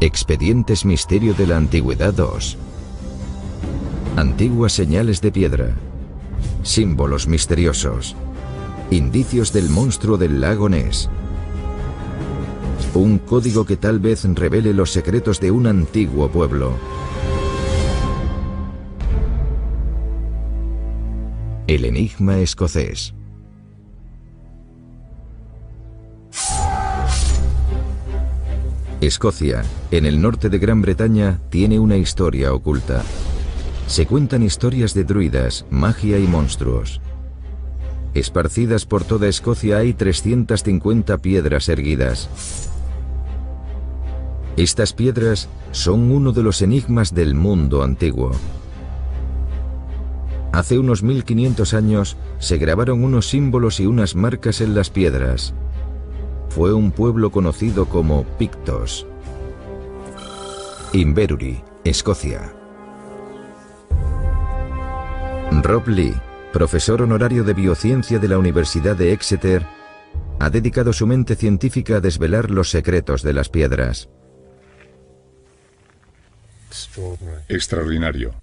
Expedientes Misterio de la Antigüedad 2. Antiguas señales de piedra. Símbolos misteriosos. Indicios del monstruo del lago Ness. Un código que tal vez revele los secretos de un antiguo pueblo. El enigma escocés. Escocia, en el norte de Gran Bretaña, tiene una historia oculta. Se cuentan historias de druidas, magia y monstruos. Esparcidas por toda Escocia hay 350 piedras erguidas. Estas piedras son uno de los enigmas del mundo antiguo. Hace unos 1500 años se grabaron unos símbolos y unas marcas en las piedras. Fue un pueblo conocido como Pictos. Inverurie, Escocia. Rob Lee, profesor honorario de biociencia de la Universidad de Exeter, ha dedicado su mente científica a desvelar los secretos de las piedras. Extraordinario.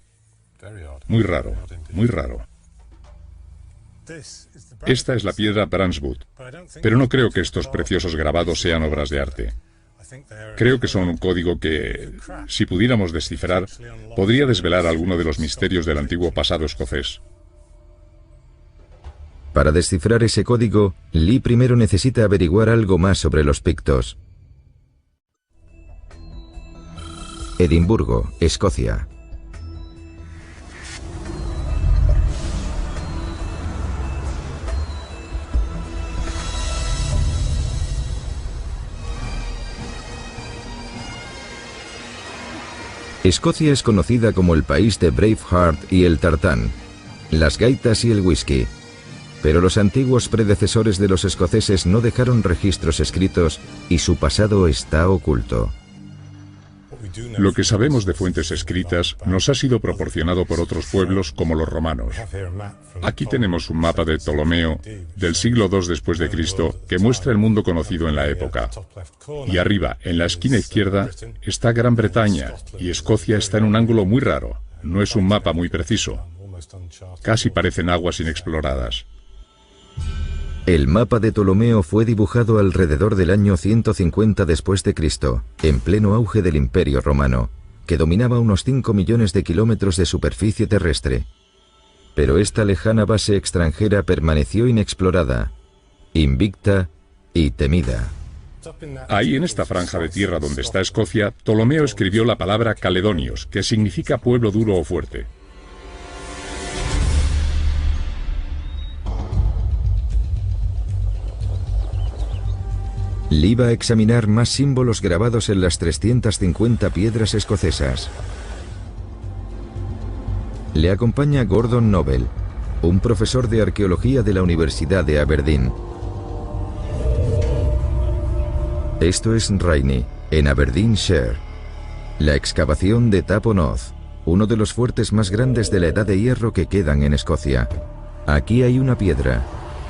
Muy raro, muy raro. Esta es la piedra Brandswood, pero no creo que estos preciosos grabados sean obras de arte. Creo que son un código que, si pudiéramos descifrar, podría desvelar alguno de los misterios del antiguo pasado escocés. Para descifrar ese código, Lee primero necesita averiguar algo más sobre los pictos. Edimburgo, Escocia. Escocia es conocida como el país de Braveheart y el tartán, las gaitas y el whisky. Pero los antiguos predecesores de los escoceses no dejaron registros escritos y su pasado está oculto. Lo que sabemos de fuentes escritas nos ha sido proporcionado por otros pueblos como los romanos. Aquí tenemos un mapa de Ptolomeo del siglo II después de Cristo que muestra el mundo conocido en la época. Y arriba, en la esquina izquierda, está Gran Bretaña y Escocia está en un ángulo muy raro. No es un mapa muy preciso. Casi parecen aguas inexploradas. El mapa de Ptolomeo fue dibujado alrededor del año 150 después de Cristo, en pleno auge del Imperio Romano, que dominaba unos 5 millones de kilómetros de superficie terrestre. Pero esta lejana base extranjera permaneció inexplorada, invicta y temida. Ahí en esta franja de tierra donde está Escocia, Ptolomeo escribió la palabra Caledonios, que significa pueblo duro o fuerte. Lee va a examinar más símbolos grabados en las 350 piedras escocesas. Le acompaña Gordon Noble, un profesor de arqueología de la Universidad de Aberdeen. Esto es Rainey, en Aberdeenshire. La excavación de Taponoth, uno de los fuertes más grandes de la Edad de Hierro que quedan en Escocia. Aquí hay una piedra,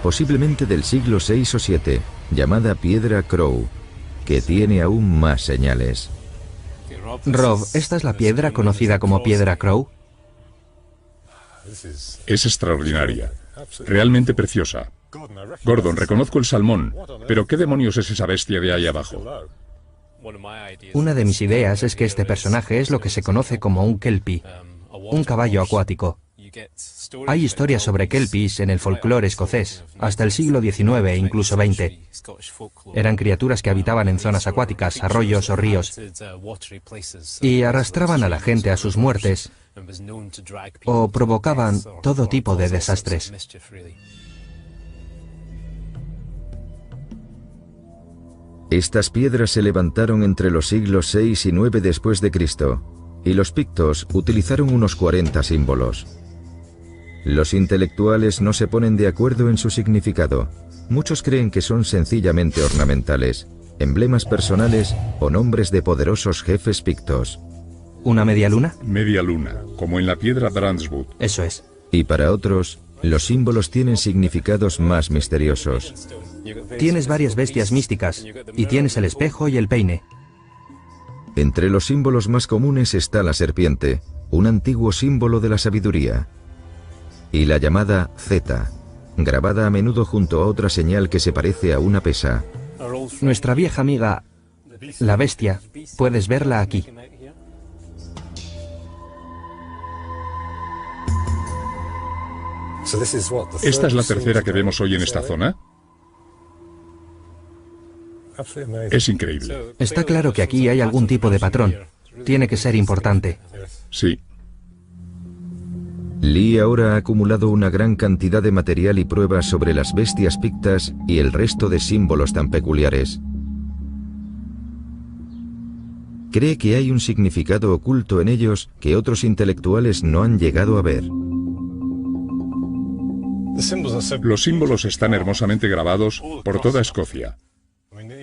posiblemente del siglo VI o VII, llamada Piedra Crow, que tiene aún más señales. Rob, ¿esta es la piedra conocida como Piedra Crow? Es extraordinaria, realmente preciosa. Gordon, reconozco el salmón, pero ¿qué demonios es esa bestia de ahí abajo? Una de mis ideas es que este personaje es lo que se conoce como un kelpie, un caballo acuático. Hay historias sobre kelpies en el folclore escocés, hasta el siglo XIX e incluso XX. Eran criaturas que habitaban en zonas acuáticas, arroyos o ríos, y arrastraban a la gente a sus muertes o provocaban todo tipo de desastres. Estas piedras se levantaron entre los siglos VI y IX después de Cristo, y los pictos utilizaron unos 40 símbolos. Los intelectuales no se ponen de acuerdo en su significado. Muchos creen que son sencillamente ornamentales, emblemas personales o nombres de poderosos jefes pictos. ¿Una media luna? Media luna, como en la piedra Brandswood. Eso es. Y para otros, los símbolos tienen significados más misteriosos. Tienes varias bestias místicas, y tienes el espejo y el peine. Entre los símbolos más comunes está la serpiente, un antiguo símbolo de la sabiduría, y la llamada Z, grabada a menudo junto a otra señal que se parece a una pesa. Nuestra vieja amiga, la bestia, puedes verla aquí. ¿Esta es la tercera que vemos hoy en esta zona? Es increíble. Está claro que aquí hay algún tipo de patrón. Tiene que ser importante. Sí. Lee ahora ha acumulado una gran cantidad de material y pruebas sobre las bestias pictas y el resto de símbolos tan peculiares. Cree que hay un significado oculto en ellos que otros intelectuales no han llegado a ver. Los símbolos están hermosamente grabados por toda Escocia.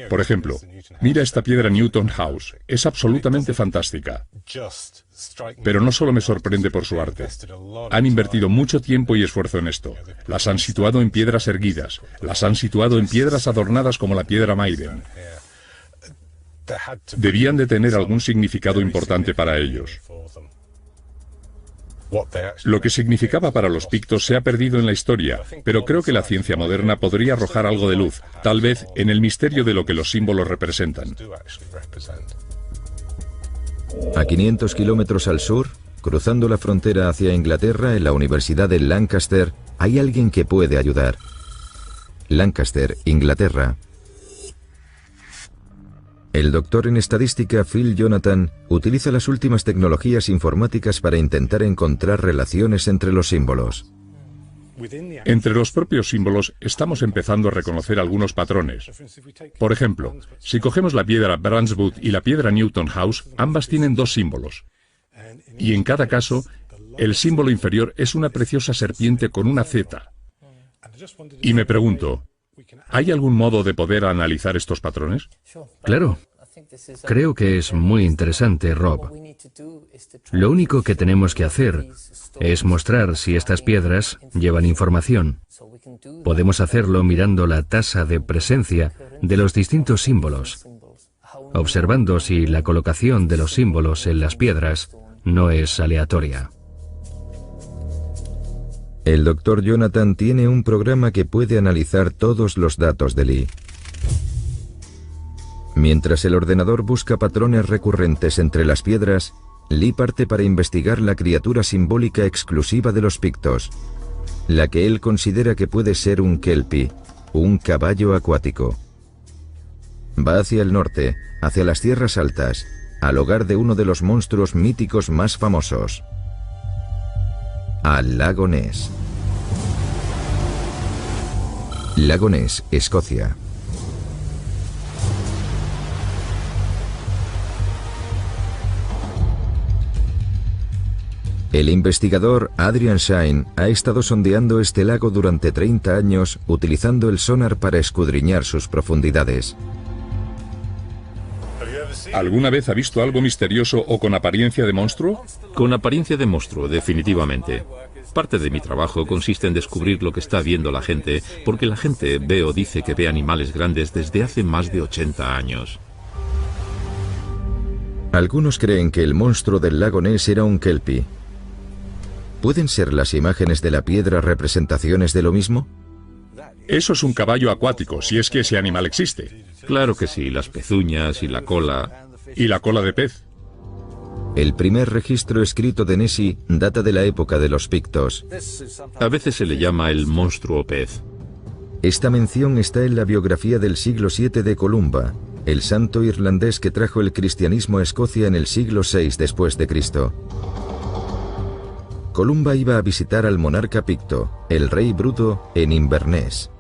Por ejemplo, mira esta piedra Newton House. Es absolutamente fantástica. Pero no solo me sorprende por su arte. Han invertido mucho tiempo y esfuerzo en esto. Las han situado en piedras erguidas. Las han situado en piedras adornadas como la piedra Maiden. Debían de tener algún significado importante para ellos. Lo que significaba para los pictos se ha perdido en la historia, pero creo que la ciencia moderna podría arrojar algo de luz, tal vez en el misterio de lo que los símbolos representan. A 500 kilómetros al sur, cruzando la frontera hacia Inglaterra, en la Universidad de Lancaster, hay alguien que puede ayudar. Lancaster, Inglaterra. El doctor en estadística Phil Jonathan utiliza las últimas tecnologías informáticas para intentar encontrar relaciones entre los símbolos. Entre los propios símbolos estamos empezando a reconocer algunos patrones. Por ejemplo, si cogemos la piedra Brandswood y la piedra Newton House, ambas tienen dos símbolos. Y en cada caso, el símbolo inferior es una preciosa serpiente con una Z. Y me pregunto, ¿hay algún modo de poder analizar estos patrones? Claro. Creo que es muy interesante, Rob. Lo único que tenemos que hacer es mostrar si estas piedras llevan información. Podemos hacerlo mirando la tasa de presencia de los distintos símbolos, observando si la colocación de los símbolos en las piedras no es aleatoria. El doctor Jonathan tiene un programa que puede analizar todos los datos de Lee. Mientras el ordenador busca patrones recurrentes entre las piedras, Lee parte para investigar la criatura simbólica exclusiva de los pictos, la que él considera que puede ser un kelpie, un caballo acuático. Va hacia el norte, hacia las tierras altas, al hogar de uno de los monstruos míticos más famosos, al lago Ness. Lago Ness, Escocia. El investigador Adrian Shine ha estado sondeando este lago durante 30 años utilizando el sonar para escudriñar sus profundidades. ¿Alguna vez ha visto algo misterioso o con apariencia de monstruo? Con apariencia de monstruo, definitivamente. Parte de mi trabajo consiste en descubrir lo que está viendo la gente, porque la gente ve o dice que ve animales grandes desde hace más de 80 años. Algunos creen que el monstruo del lago Ness era un kelpie. ¿Pueden ser las imágenes de la piedra representaciones de lo mismo? Eso es un caballo acuático, si es que ese animal existe. Claro que sí, las pezuñas y la cola. Y la cola de pez. El primer registro escrito de Nessie data de la época de los pictos. A veces se le llama el monstruo pez. Esta mención está en la biografía del siglo VII de Columba, el santo irlandés que trajo el cristianismo a Escocia en el siglo VI después de Cristo. Columba iba a visitar al monarca picto, el rey Bruto, en Inverness.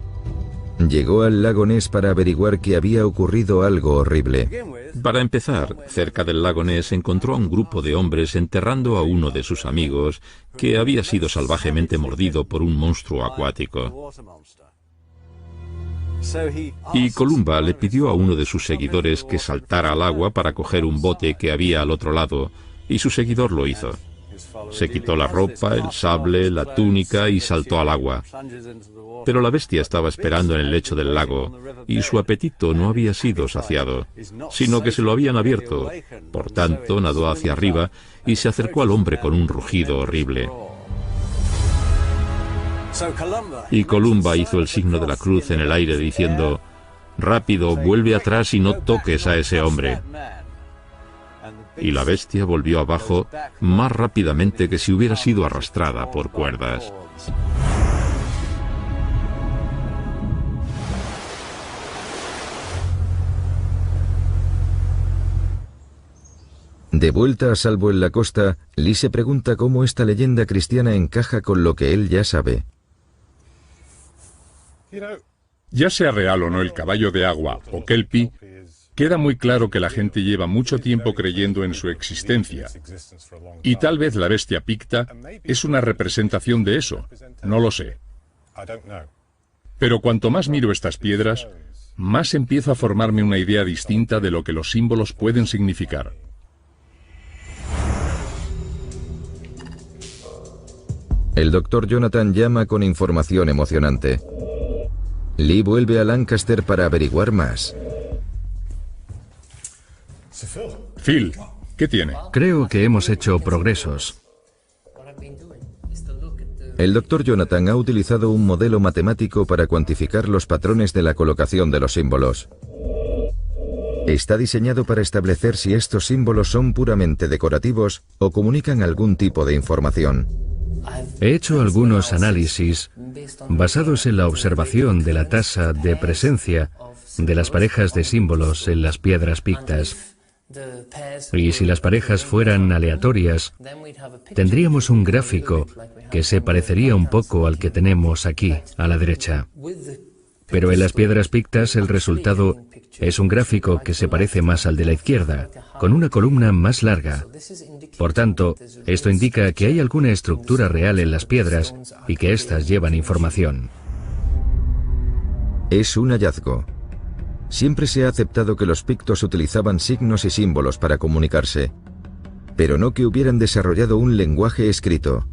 Llegó al lago Ness para averiguar que había ocurrido algo horrible. Para empezar, cerca del lago Ness encontró a un grupo de hombres enterrando a uno de sus amigos que había sido salvajemente mordido por un monstruo acuático. Y Columba le pidió a uno de sus seguidores que saltara al agua para coger un bote que había al otro lado, y su seguidor lo hizo. Se quitó la ropa, el sable, la túnica y saltó al agua. Pero la bestia estaba esperando en el lecho del lago, y su apetito no había sido saciado, sino que se lo habían abierto. Por tanto, nadó hacia arriba y se acercó al hombre con un rugido horrible. Y Columba hizo el signo de la cruz en el aire diciendo: «Rápido, vuelve atrás y no toques a ese hombre». Y la bestia volvió abajo más rápidamente que si hubiera sido arrastrada por cuerdas. De vuelta a salvo en la costa, Lee se pregunta cómo esta leyenda cristiana encaja con lo que él ya sabe. Ya sea real o no el caballo de agua o Kelpie, queda muy claro que la gente lleva mucho tiempo creyendo en su existencia. Y tal vez la bestia picta es una representación de eso, no lo sé. Pero cuanto más miro estas piedras, más empiezo a formarme una idea distinta de lo que los símbolos pueden significar. El Dr. Jonathan llama con información emocionante. Lee vuelve a Lancaster para averiguar más. Phil, ¿qué tiene? Creo que hemos hecho progresos. El Dr. Jonathan ha utilizado un modelo matemático para cuantificar los patrones de la colocación de los símbolos. Está diseñado para establecer si estos símbolos son puramente decorativos o comunican algún tipo de información. He hecho algunos análisis basados en la observación de la tasa de presencia de las parejas de símbolos en las piedras pictas. Y si las parejas fueran aleatorias, tendríamos un gráfico que se parecería un poco al que tenemos aquí, a la derecha. Pero en las piedras pictas el resultado es un gráfico que se parece más al de la izquierda, con una columna más larga. Por tanto, esto indica que hay alguna estructura real en las piedras y que éstas llevan información. Es un hallazgo. Siempre se ha aceptado que los pictos utilizaban signos y símbolos para comunicarse, pero no que hubieran desarrollado un lenguaje escrito.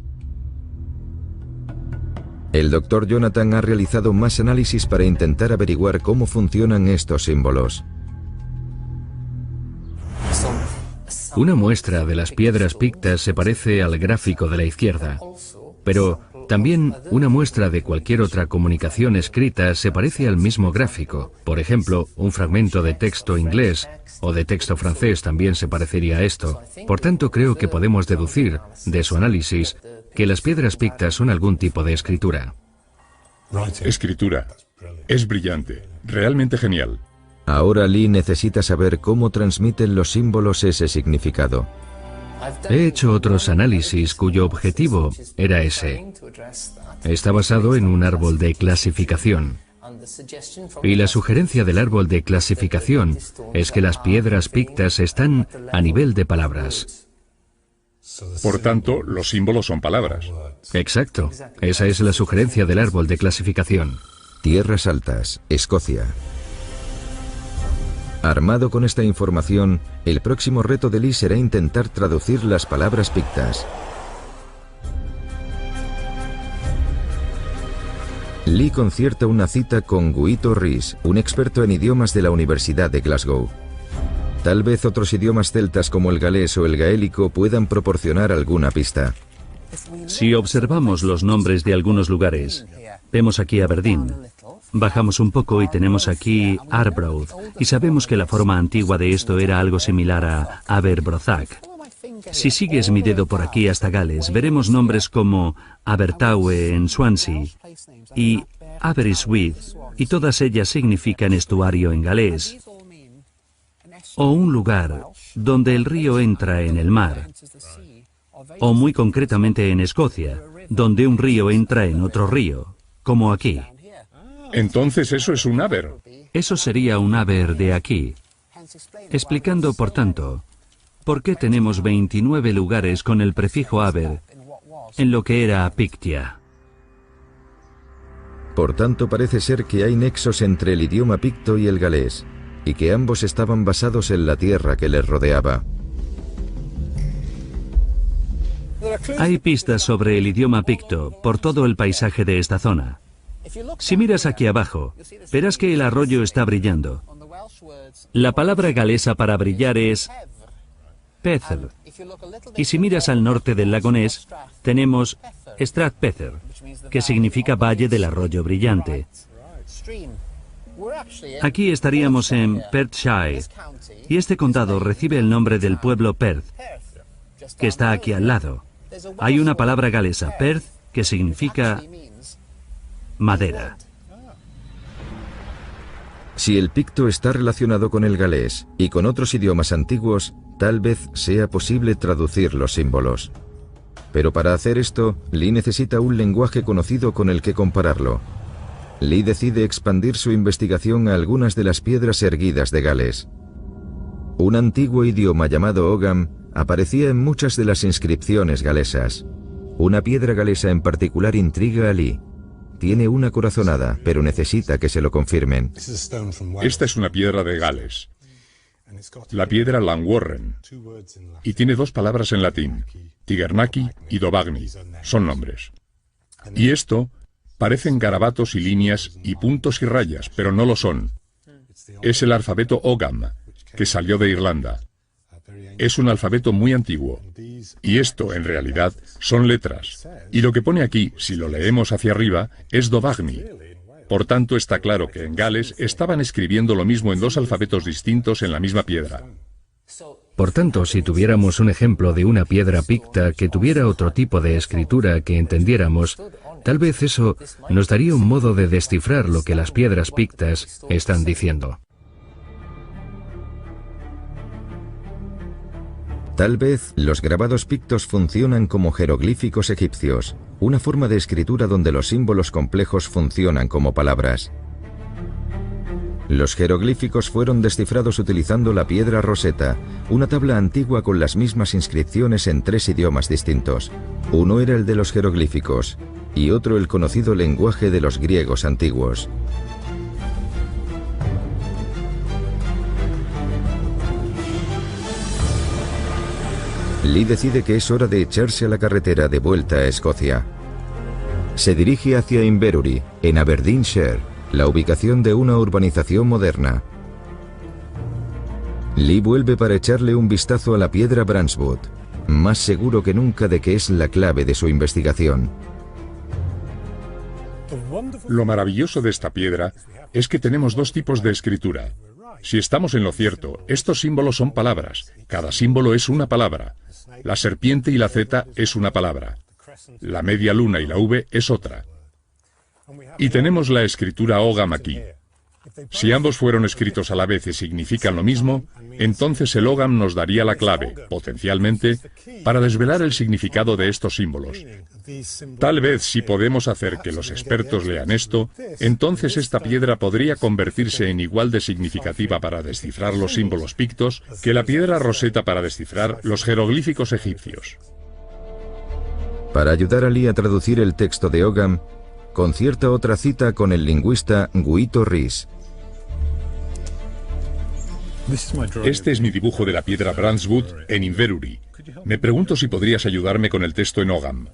El Dr. Jonathan ha realizado más análisis para intentar averiguar cómo funcionan estos símbolos. Una muestra de las piedras pictas se parece al gráfico de la izquierda, pero también una muestra de cualquier otra comunicación escrita se parece al mismo gráfico. Por ejemplo, un fragmento de texto inglés o de texto francés también se parecería a esto. Por tanto, creo que podemos deducir de su análisis que las piedras pictas son algún tipo de escritura. Escritura. Es brillante. Realmente genial. Ahora Lee necesita saber cómo transmiten los símbolos ese significado. He hecho otros análisis cuyo objetivo era ese. Está basado en un árbol de clasificación. Y la sugerencia del árbol de clasificación es que las piedras pictas están a nivel de palabras. Por tanto, los símbolos son palabras. Exacto. Esa es la sugerencia del árbol de clasificación. Tierras Altas, Escocia. Armado con esta información, el próximo reto de Lee será intentar traducir las palabras pictas. Lee concierta una cita con Guito Rhys, un experto en idiomas de la Universidad de Glasgow. Tal vez otros idiomas celtas como el galés o el gaélico puedan proporcionar alguna pista. Si observamos los nombres de algunos lugares, vemos aquí Aberdeen. Bajamos un poco y tenemos aquí Arbroath, y sabemos que la forma antigua de esto era algo similar a Aberbrothack. Si sigues mi dedo por aquí hasta Gales, veremos nombres como Abertawe en Swansea y Aberystwyth, y todas ellas significan estuario en galés, o un lugar donde el río entra en el mar, o muy concretamente en Escocia, donde un río entra en otro río, como aquí. Entonces eso es un aber. Eso sería un aber de aquí. Explicando, por tanto, por qué tenemos 29 lugares con el prefijo aber en lo que era Pictia. Por tanto, parece ser que hay nexos entre el idioma picto y el galés, y que ambos estaban basados en la tierra que les rodeaba. Hay pistas sobre el idioma picto por todo el paisaje de esta zona. Si miras aquí abajo, verás que el arroyo está brillando. La palabra galesa para brillar es Pether. Y si miras al norte del lago Ness, tenemos Strathpether, que significa Valle del Arroyo Brillante. Aquí estaríamos en Perthshire, y este condado recibe el nombre del pueblo Perth, que está aquí al lado. Hay una palabra galesa, Perth, que significa madera. Si el picto está relacionado con el galés y con otros idiomas antiguos, tal vez sea posible traducir los símbolos. Pero para hacer esto, Lee necesita un lenguaje conocido con el que compararlo. Lee decide expandir su investigación a algunas de las piedras erguidas de Gales. Un antiguo idioma llamado Ogham aparecía en muchas de las inscripciones galesas. Una piedra galesa en particular intriga a Lee. Tiene una corazonada, pero necesita que se lo confirmen. Esta es una piedra de Gales, la piedra Langwarren, y tiene dos palabras en latín, Tigernaki y Dovagni, son nombres. Y esto parecen garabatos y líneas y puntos y rayas, pero no lo son. Es el alfabeto Ogham, que salió de Irlanda. Es un alfabeto muy antiguo, y esto, en realidad, son letras. Y lo que pone aquí, si lo leemos hacia arriba, es Dovagni. Por tanto, está claro que en Gales estaban escribiendo lo mismo en dos alfabetos distintos en la misma piedra. Por tanto, si tuviéramos un ejemplo de una piedra picta que tuviera otro tipo de escritura que entendiéramos, tal vez eso nos daría un modo de descifrar lo que las piedras pictas están diciendo. Tal vez los grabados pictos funcionan como jeroglíficos egipcios, una forma de escritura donde los símbolos complejos funcionan como palabras. Los jeroglíficos fueron descifrados utilizando la piedra Rosetta, una tabla antigua con las mismas inscripciones en 3 idiomas distintos. Uno era el de los jeroglíficos, y otro el conocido lenguaje de los griegos antiguos. Lee decide que es hora de echarse a la carretera de vuelta a Escocia. Se dirige hacia Inverurie, en Aberdeenshire, la ubicación de una urbanización moderna. Lee vuelve para echarle un vistazo a la piedra Branswood, más seguro que nunca de que es la clave de su investigación. Lo maravilloso de esta piedra es que tenemos dos tipos de escritura. Si estamos en lo cierto, estos símbolos son palabras. Cada símbolo es una palabra. La serpiente y la Z es una palabra. La media luna y la V es otra. Y tenemos la escritura Ogham aquí. Si ambos fueron escritos a la vez y significan lo mismo, entonces el Ogham nos daría la clave, potencialmente, para desvelar el significado de estos símbolos. Tal vez si podemos hacer que los expertos lean esto, entonces esta piedra podría convertirse en igual de significativa para descifrar los símbolos pictos que la piedra Rosetta para descifrar los jeroglíficos egipcios. Para ayudar a Lee a traducir el texto de Ogham, concierta otra cita con el lingüista Guito Rhys. Este es mi dibujo de la piedra Branswood en Inverurie. Me pregunto si podrías ayudarme con el texto en Ogham.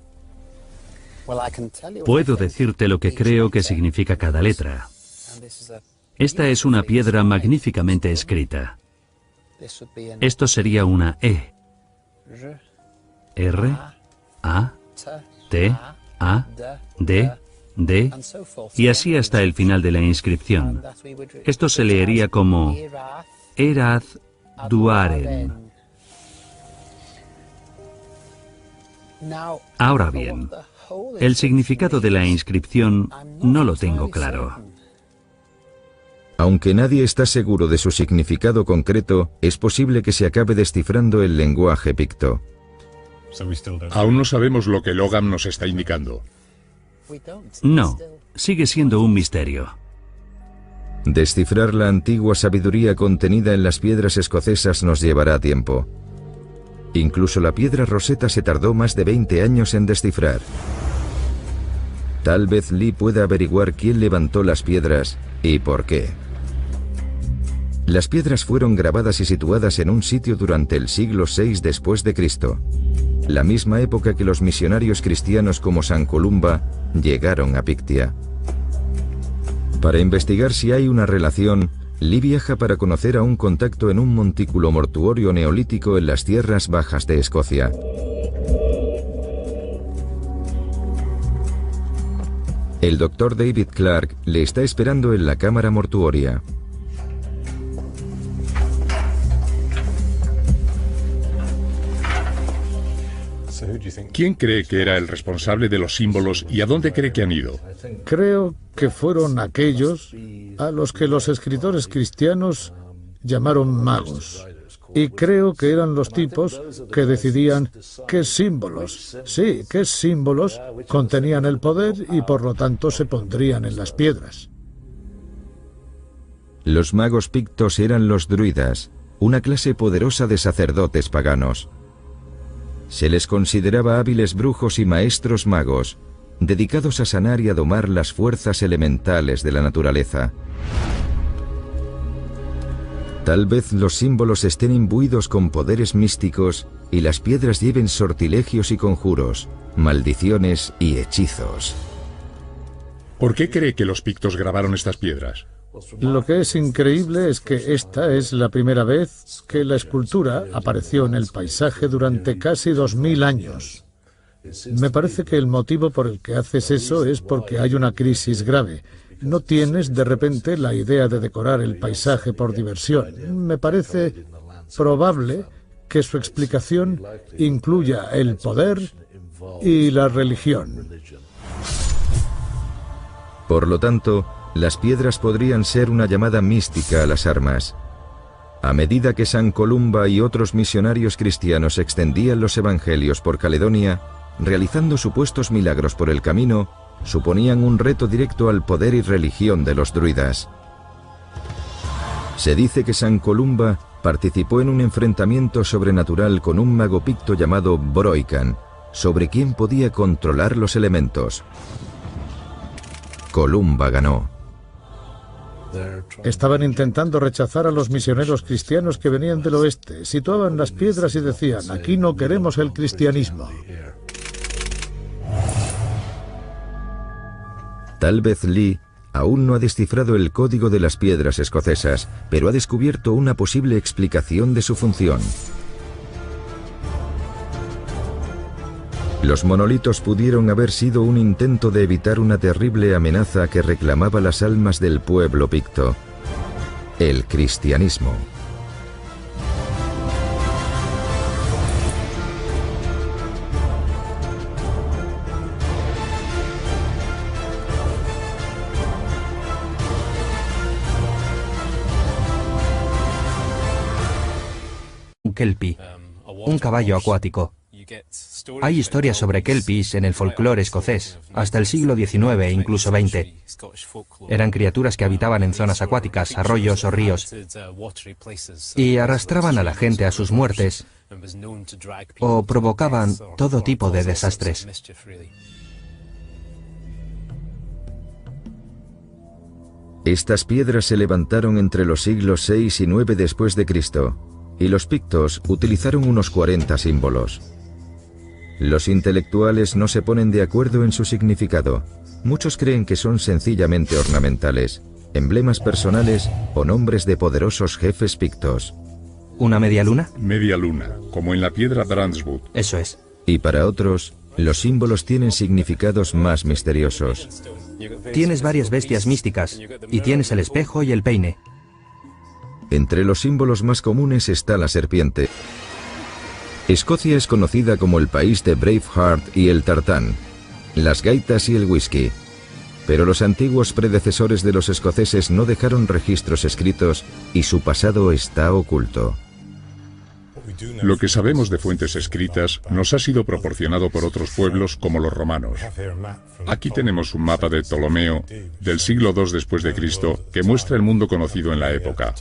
Puedo decirte lo que creo que significa cada letra. Esta es una piedra magníficamente escrita. Esto sería una E. R, A, T, A, D, D, y así hasta el final de la inscripción. Esto se leería como Erath Duaren. Ahora bien, el significado de la inscripción no lo tengo claro. Aunque nadie está seguro de su significado concreto, es posible que se acabe descifrando el lenguaje picto. Aún no sabemos lo que el Ogham nos está indicando. No, sigue siendo un misterio. Descifrar la antigua sabiduría contenida en las piedras escocesas nos llevará tiempo. Incluso la piedra Rosetta se tardó más de 20 años en descifrar. Tal vez Lee pueda averiguar quién levantó las piedras y por qué. Las piedras fueron grabadas y situadas en un sitio durante el siglo VI después de Cristo. la misma época que los misionarios cristianos como San Columba llegaron a Pictia. Para investigar si hay una relación, Lee viaja para conocer a un contacto en un montículo mortuorio neolítico en las tierras bajas de Escocia. El doctor David Clark le está esperando en la cámara mortuoria. ¿Quién cree que era el responsable de los símbolos y a dónde cree que han ido? Creo que fueron aquellos a los que los escritores cristianos llamaron magos. Y creo que eran los tipos que decidían qué símbolos, sí, qué símbolos contenían el poder y por lo tanto se pondrían en las piedras. Los magos pictos eran los druidas, una clase poderosa de sacerdotes paganos. Se les consideraba hábiles brujos y maestros magos, dedicados a sanar y a domar las fuerzas elementales de la naturaleza. Tal vez los símbolos estén imbuidos con poderes místicos y las piedras lleven sortilegios y conjuros, maldiciones y hechizos. ¿Por qué cree que los pictos grabaron estas piedras? Lo que es increíble es que esta es la primera vez que la escultura apareció en el paisaje durante casi 2000 años. Me parece que el motivo por el que haces eso es porque hay una crisis grave. No tienes de repente la idea de decorar el paisaje por diversión. Me parece probable que su explicación incluya el poder y la religión. Por lo tanto, las piedras podrían ser una llamada mística a las armas. A medida que San Columba y otros misionarios cristianos extendían los evangelios por Caledonia, realizando supuestos milagros por el camino, suponían un reto directo al poder y religión de los druidas. Se dice que San Columba participó en un enfrentamiento sobrenatural con un mago picto llamado Broican, sobre quien podía controlar los elementos. Columba ganó. Estaban intentando rechazar a los misioneros cristianos que venían del oeste. Situaban las piedras y decían, aquí no queremos el cristianismo. Tal vez Lee aún no ha descifrado el código de las piedras escocesas, pero ha descubierto una posible explicación de su función. Los monolitos pudieron haber sido un intento de evitar una terrible amenaza que reclamaba las almas del pueblo picto: el cristianismo. Kelpie, un caballo acuático. Hay historias sobre kelpies en el folclore escocés, hasta el siglo XIX e incluso XX. Eran criaturas que habitaban en zonas acuáticas, arroyos o ríos, y arrastraban a la gente a sus muertes o provocaban todo tipo de desastres. Estas piedras se levantaron entre los siglos VI y IX después de Cristo, y los pictos utilizaron unos 40 símbolos. Los intelectuales no se ponen de acuerdo en su significado. Muchos creen que son sencillamente ornamentales, emblemas personales o nombres de poderosos jefes pictos. ¿Una media luna? Media luna, como en la piedra Brandswood. Eso es. Y para otros, los símbolos tienen significados más misteriosos. Tienes varias bestias místicas, y tienes el espejo y el peine. Entre los símbolos más comunes está la serpiente. Escocia es conocida como el país de Braveheart y el tartán, las gaitas y el whisky. Pero los antiguos predecesores de los escoceses no dejaron registros escritos y su pasado está oculto. Lo que sabemos de fuentes escritas nos ha sido proporcionado por otros pueblos como los romanos. Aquí tenemos un mapa de Ptolomeo del siglo II después de Cristo que muestra el mundo conocido en la época.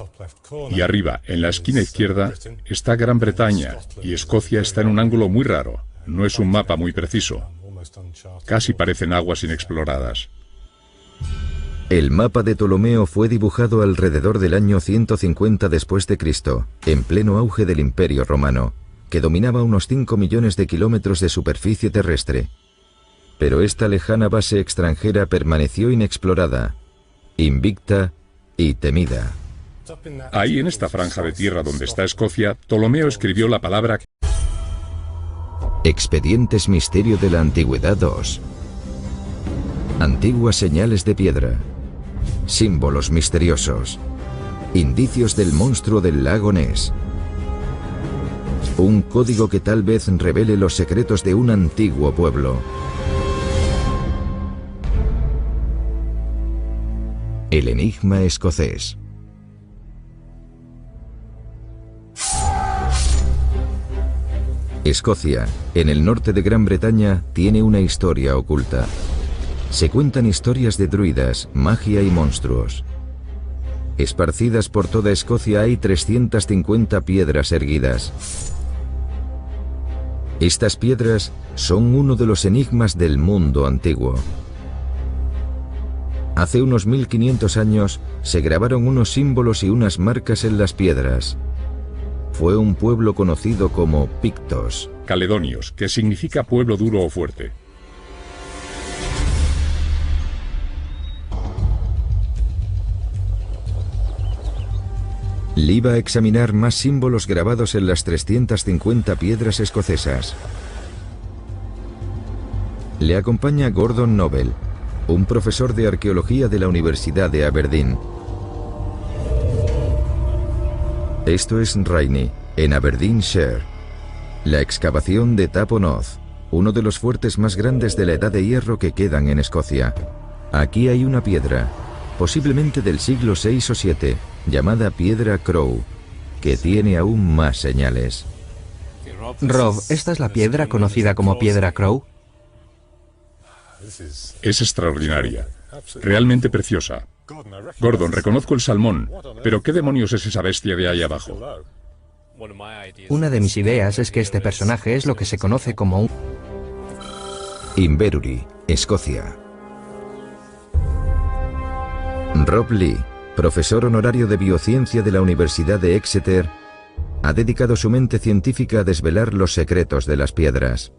Y arriba, en la esquina izquierda, está Gran Bretaña y Escocia está en un ángulo muy raro. No es un mapa muy preciso. Casi parecen aguas inexploradas. El mapa de Ptolomeo fue dibujado alrededor del año 150 después de Cristo, en pleno auge del Imperio Romano, que dominaba unos 5 millones de kilómetros de superficie terrestre. Pero esta lejana base extranjera permaneció inexplorada, invicta y temida. Ahí, en esta franja de tierra donde está Escocia, Ptolomeo escribió la palabra Expedientes Misterio de la Antigüedad 2. Antiguas señales de piedra. Símbolos misteriosos. Indicios del monstruo del lago Ness. Un código que tal vez revele los secretos de un antiguo pueblo. El enigma escocés. Escocia, en el norte de Gran Bretaña, tiene una historia oculta. Se cuentan historias de druidas, magia y monstruos. Esparcidas por toda Escocia hay 350 piedras erguidas. Estas piedras son uno de los enigmas del mundo antiguo. Hace unos 1500 años se grabaron unos símbolos y unas marcas en las piedras. Fue un pueblo conocido como Pictos. Caledonios, que significa pueblo duro o fuerte. Lee va a examinar más símbolos grabados en las 350 piedras escocesas. Le acompaña Gordon Noble, un profesor de arqueología de la Universidad de Aberdeen. Esto es Rainey, en Aberdeenshire. La excavación de Taponoth, uno de los fuertes más grandes de la Edad de Hierro que quedan en Escocia. Aquí hay una piedra, posiblemente del siglo VI o VII, llamada Piedra Crow, que tiene aún más señales. Rob, ¿esta es la piedra conocida como Piedra Crow? Es extraordinaria, realmente preciosa. Gordon, reconozco el salmón, pero ¿qué demonios es esa bestia de ahí abajo? Una de mis ideas es que este personaje es lo que se conoce como un... Inverurie, Escocia. Rob Lee, profesor honorario de biociencia de la Universidad de Exeter, ha dedicado su mente científica a desvelar los secretos de las piedras.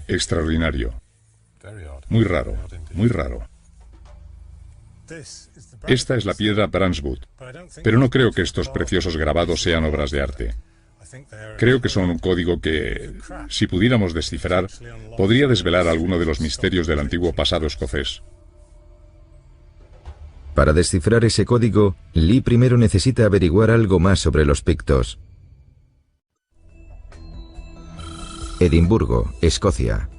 Extraordinario. Muy raro, muy raro. Esta es la piedra Branswood, pero no creo que estos preciosos grabados sean obras de arte. Creo que son un código que, si pudiéramos descifrar, podría desvelar alguno de los misterios del antiguo pasado escocés. Para descifrar ese código, Lee primero necesita averiguar algo más sobre los Pictos. Edimburgo, Escocia.